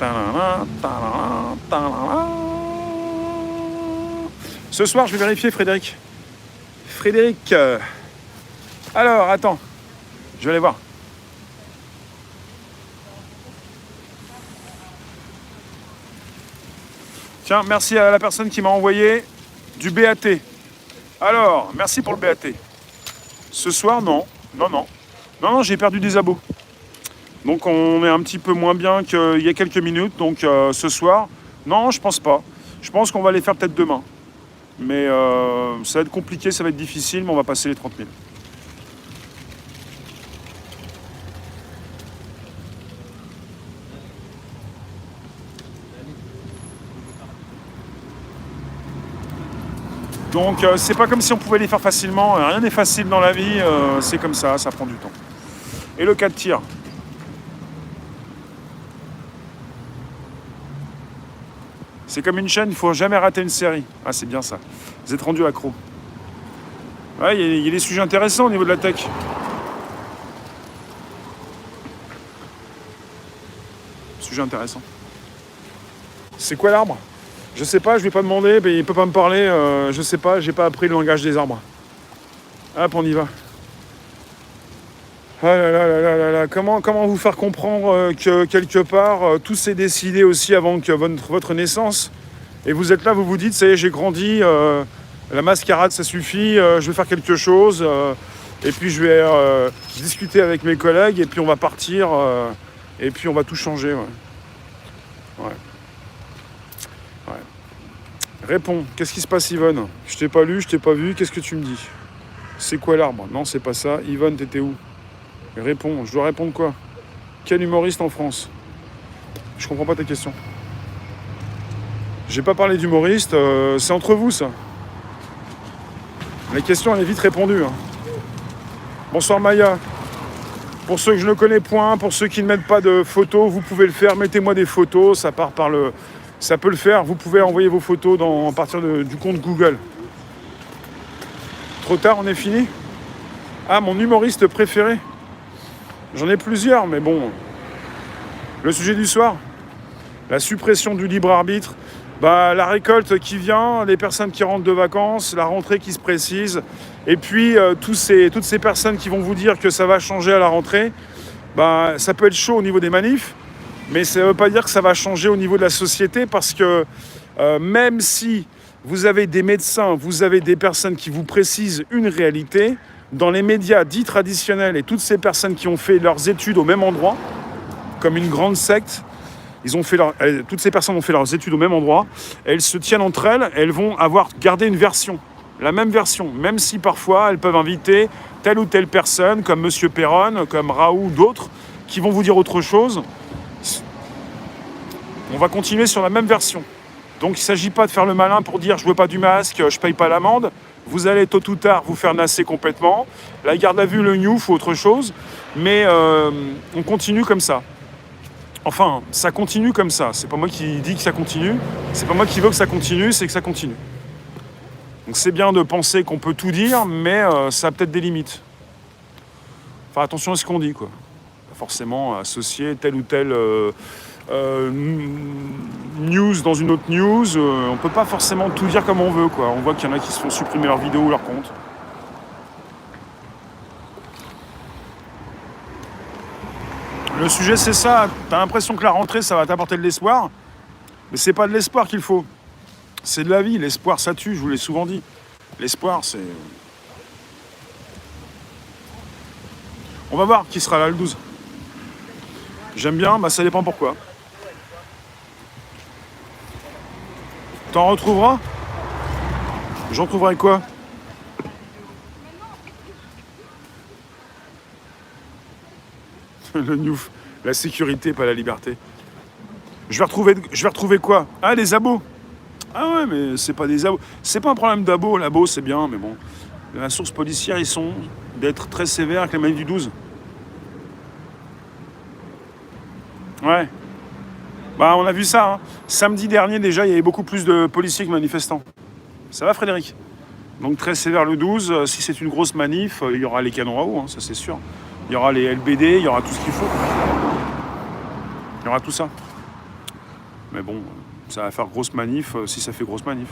Tadadam, tadadam, tadadam. Ce soir, je vais vérifier Frédéric. Frédéric. Alors, attends. Je vais aller voir. Tiens, merci à la personne qui m'a envoyé du BAT. Alors, merci pour le BAT. Ce soir, non. Non, j'ai perdu des abos. Donc, on est un petit peu moins bien qu'il y a quelques minutes. Donc, ce soir, non, je pense pas. Je pense qu'on va les faire peut-être demain. Mais ça va être compliqué, ça va être difficile, mais on va passer les 30 000. Donc c'est pas comme si on pouvait les faire facilement, rien n'est facile dans la vie, c'est comme ça prend du temps. Et le cas de tir. C'est comme une chaîne, il faut jamais rater une série. Ah c'est bien ça, vous êtes rendu accro. Ouais, il y a des sujets intéressants au niveau de la tech. Sujet intéressant. C'est quoi l'arbre ? Je sais pas, je vais pas demander, mais il peut pas me parler, je sais pas, j'ai pas appris le langage des arbres. Hop, on y va. Ah là là là là là là, comment vous faire comprendre que quelque part, tout s'est décidé aussi avant que votre naissance. Et vous êtes là, vous vous dites, ça y est, j'ai grandi, la mascarade ça suffit, je vais faire quelque chose, et puis je vais discuter avec mes collègues, et puis on va partir, et puis on va tout changer. Ouais. Réponds, qu'est-ce qui se passe Yvonne ? Je t'ai pas lu, je t'ai pas vu, qu'est-ce que tu me dis ? C'est quoi l'arbre ? Non, c'est pas ça. Yvonne, t'étais où ? Réponds, je dois répondre quoi ? Quel humoriste en France ? Je comprends pas ta question. J'ai pas parlé d'humoriste, c'est entre vous ça. La question elle est vite répondue. Hein. Bonsoir Maya. Pour ceux que je ne connais point, pour ceux qui ne mettent pas de photos, vous pouvez le faire, mettez-moi des photos, ça part par le... Ça peut le faire, vous pouvez envoyer vos photos à partir du compte Google. Trop tard, on est fini ? Ah, mon humoriste préféré ? J'en ai plusieurs, mais bon. Le sujet du soir ? La suppression du libre arbitre. Bah, la récolte qui vient, les personnes qui rentrent de vacances, la rentrée qui se précise. Et puis, toutes ces personnes qui vont vous dire que ça va changer à la rentrée. Bah, ça peut être chaud au niveau des manifs. Mais ça ne veut pas dire que ça va changer au niveau de la société parce que même si vous avez des médecins, vous avez des personnes qui vous précisent une réalité, dans les médias dits traditionnels et toutes ces personnes qui ont fait leurs études au même endroit, comme une grande secte, toutes ces personnes ont fait leurs études au même endroit, elles se tiennent entre elles, elles vont avoir gardé une version, la même version, même si parfois elles peuvent inviter telle ou telle personne, comme Monsieur Perron, comme Raoult, d'autres, qui vont vous dire autre chose. On va continuer sur la même version. Donc il ne s'agit pas de faire le malin pour dire je ne veux pas du masque, je ne paye pas l'amende. Vous allez tôt ou tard vous faire nasser complètement. La garde à vue, le gnouf ou autre chose. Mais on continue comme ça. Enfin, ça continue comme ça. C'est pas moi qui dis que ça continue. C'est pas moi qui veux que ça continue, c'est que ça continue. Donc c'est bien de penser qu'on peut tout dire, mais ça a peut-être des limites. Enfin attention à ce qu'on dit, quoi. Pas forcément associer telle ou telle... news dans une autre news, on peut pas forcément tout dire comme on veut, quoi. On voit qu'il y en a qui se font supprimer leurs vidéos ou leurs comptes. Le sujet c'est ça, t'as l'impression que la rentrée ça va t'apporter de l'espoir, mais c'est pas de l'espoir qu'il faut, c'est de la vie. L'espoir ça tue, je vous l'ai souvent dit. L'espoir c'est... On va voir qui sera là le 12. J'aime bien, bah ça dépend pourquoi. T'en retrouveras ? J'en trouverai quoi ? Le Newf, la sécurité, pas la liberté. Je vais retrouver quoi ? Ah, les abos. Ah ouais, mais c'est pas des abos. C'est pas un problème d'abos, l'abo c'est bien, mais bon. La source policière, ils sont d'être très sévères avec les manifs du 12. Ouais. Bah, on a vu ça. Hein. Samedi dernier, déjà, il y avait beaucoup plus de policiers que manifestants. Ça va, Frédéric ? Donc, très sévère le 12. Si c'est une grosse manif, il y aura les canons à eau, hein, ça c'est sûr. Il y aura les LBD, il y aura tout ce qu'il faut. Il y aura tout ça. Mais bon, ça va faire grosse manif si ça fait grosse manif.